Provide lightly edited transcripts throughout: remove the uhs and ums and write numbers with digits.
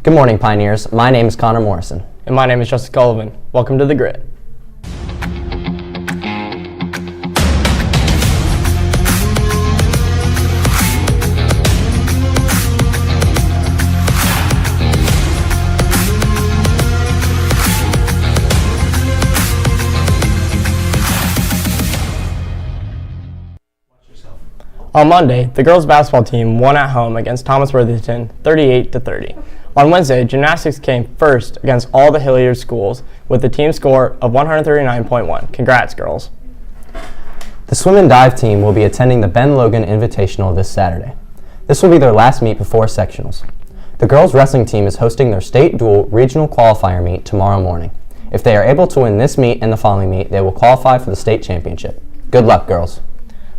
Good morning, Pioneers. My name is Connor Morrison. And my name is Justin Sullivan. Welcome to The Grit. On Monday, the girls basketball team won at home against Thomas Worthington 38-30. On Wednesday, gymnastics came first against all the Hilliard schools with the team score of 139.1. Congrats, girls. The swim and dive team will be attending the Ben Logan Invitational this Saturday. This will be their last meet before sectionals. The girls wrestling team is hosting their state dual regional qualifier meet tomorrow morning. If they are able to win this meet and the following meet, they will qualify for the state championship. Good luck, girls.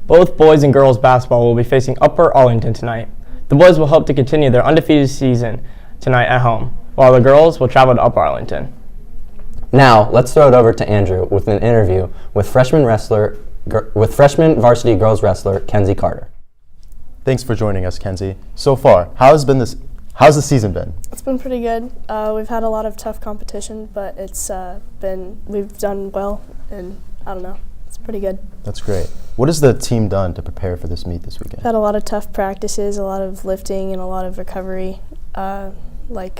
Both boys and girls basketball will be facing Upper Arlington tonight. The boys will hope to continue their undefeated season tonight at home, while the girls will travel to Upper Arlington. Now, let's throw it over to Andrew with an interview with freshman varsity girls wrestler Kenzie Carter. Thanks for joining us, Kenzie. So far, how's the season been? It's been pretty good. We've had a lot of tough competition, but we've done well, and I don't know. It's pretty good. That's great. What has the team done to prepare for this meet this weekend? We've had a lot of tough practices, a lot of lifting, and a lot of recovery,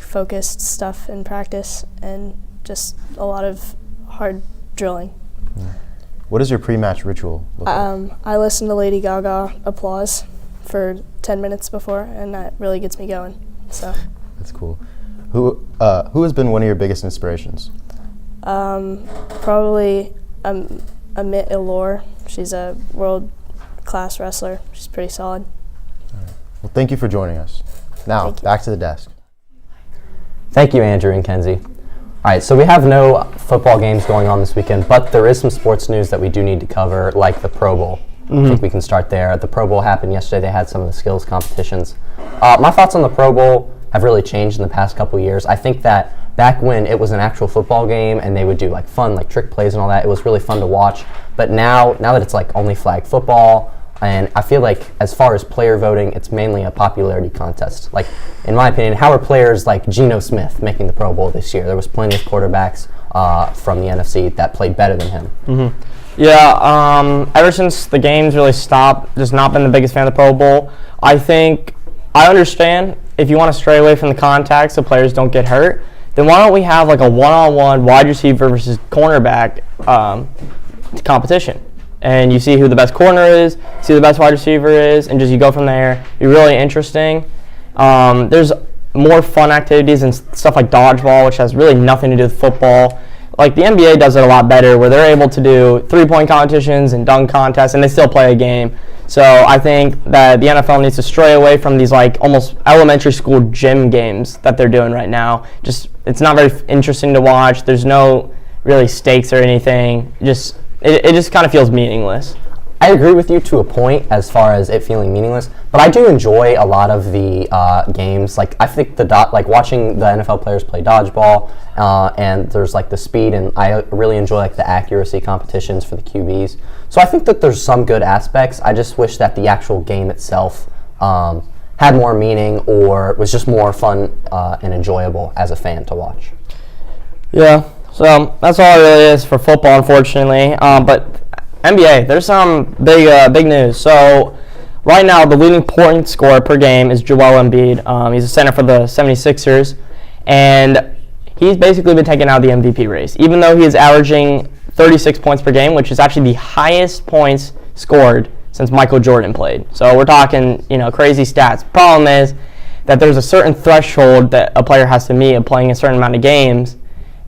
focused stuff in practice, and just a lot of hard drilling. What is your pre-match ritual look like? I listen to Lady Gaga applause for 10 minutes before, and that really gets me going. So that's cool. Who has been one of your biggest inspirations? Probably Amit Ilor. She's a world-class wrestler. She's pretty solid. All right. Well, thank you for joining us. Now, back to the desk. Thank you, Andrew and Kenzie. All right, so we have no football games going on this weekend, but there is some sports news that we do need to cover, like the Pro Bowl. I think we can start there. The Pro Bowl happened yesterday. They had some of the skills competitions. My thoughts on the Pro Bowl have really changed in the past couple years. I think that back when it was an actual football game and they would do fun trick plays and all that, it was really fun to watch. But now that it's only flag football, and I feel like as far as player voting, it's mainly a popularity contest. In my opinion, how are players like Geno Smith making the Pro Bowl this year? There was plenty of quarterbacks from the NFC that played better than him. Mm-hmm. Yeah, ever since the games really stopped, just not been the biggest fan of the Pro Bowl. I understand if you want to stray away from the contact so players don't get hurt, then why don't we have a one-on-one wide receiver versus cornerback competition? And you see who the best corner is, see who the best wide receiver is, and just you go from there. It'd be really interesting. There's more fun activities and stuff like dodgeball, which has really nothing to do with football. The NBA does it a lot better, where they're able to do three-point competitions and dunk contests, and they still play a game. So I think that the NFL needs to stray away from these almost elementary school gym games that they're doing right now. It's not very interesting to watch. There's no really stakes or anything. It just kind of feels meaningless. I agree with you to a point as far as it feeling meaningless, but I do enjoy a lot of the games. I think watching the NFL players play dodgeball, and there's the speed, and I really enjoy the accuracy competitions for the QBs. So I think that there's some good aspects. I just wish that the actual game itself had more meaning or was just more fun and enjoyable as a fan to watch. Yeah, so that's all it really is for football, unfortunately. But NBA, there's some big news. So right now, the leading point scorer per game is Joel Embiid. He's a center for the 76ers, and he's basically been taken out of the MVP race, even though he is averaging 36 points per game, which is actually the highest points scored since Michael Jordan played. So we're talking, crazy stats. Problem is that there's a certain threshold that a player has to meet of playing a certain amount of games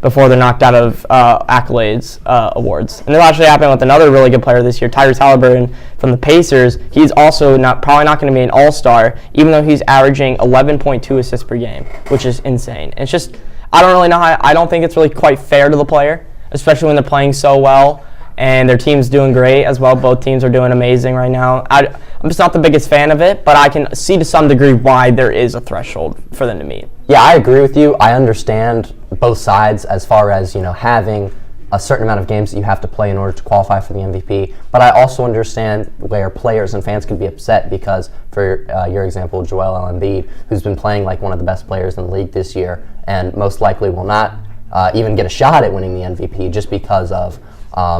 before they're knocked out of accolades awards. And this actually happened with another really good player this year, Tyrese Halliburton from the Pacers. He's also probably not going to be an all-star, even though he's averaging 11.2 assists per game, which is insane. It's just, I don't really know how, I don't think it's really quite fair to the player, especially when they're playing so well and their team's doing great as well. Both teams are doing amazing right now. I'm just not the biggest fan of it, but I can see to some degree why there is a threshold for them to meet. Yeah, I agree with you. I understand both sides as far as, having a certain amount of games that you have to play in order to qualify for the MVP. But I also understand where players and fans could be upset because, for your example, Joel Embiid, who's been playing like one of the best players in the league this year and most likely will not even get a shot at winning the MVP just because of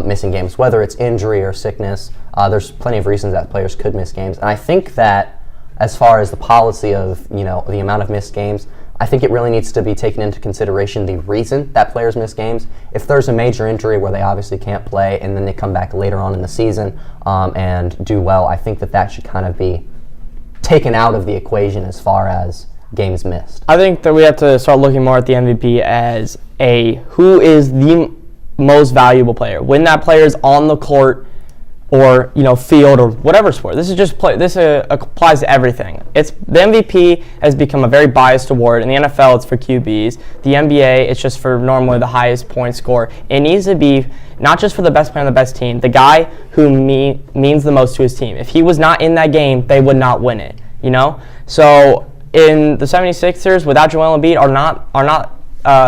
missing games, whether it's injury or sickness. There's plenty of reasons that players could miss games. And I think that as far as the policy of, the amount of missed games, I think it really needs to be taken into consideration the reason that players miss games. If there's a major injury where they obviously can't play and then they come back later on in the season and do well, I think that should kind of be taken out of the equation as far as games missed. I think that we have to start looking more at the MVP as who is the most valuable player. When that player is on the court or field or whatever sport. This is just play. This applies to everything. The MVP has become a very biased award. In the NFL, it's for QBs. The NBA, it's just for normally the highest point scorer. It needs to be not just for the best player on the best team, the guy who means the most to his team. If he was not in that game, they would not win it. So in the 76ers, without Joel Embiid,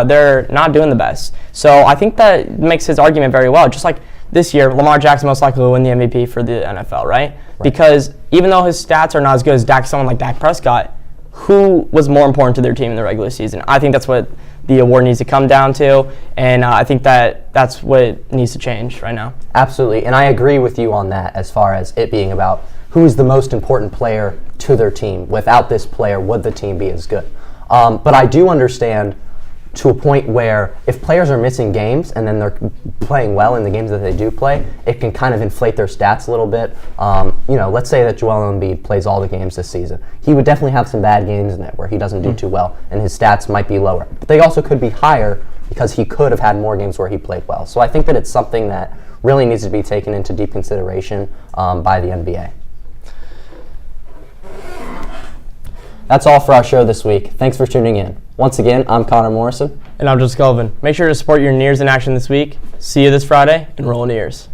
they're not doing the best. So I think that makes his argument very well. Just like this year, Lamar Jackson most likely will win the MVP for the NFL, right? Because even though his stats are not as good as someone like Dak Prescott, who was more important to their team in the regular season? I think that's what the award needs to come down to, and I think that's what needs to change right now. Absolutely, and I agree with you on that as far as it being about who is the most important player to their team. Without this player, would the team be as good? But I do understand to a point where if players are missing games and then they're playing well in the games that they do play, it can kind of inflate their stats a little bit. Let's say that Joel Embiid plays all the games this season. He would definitely have some bad games in it where he doesn't do too well, and his stats might be lower. But they also could be higher because he could have had more games where he played well. So I think that it's something that really needs to be taken into deep consideration by the NBA. That's all for our show this week. Thanks for tuning in. Once again, I'm Connor Morrison. And I'm Joe Scullivan. Make sure to support your Nears in action this week. See you this Friday, and roll Nears.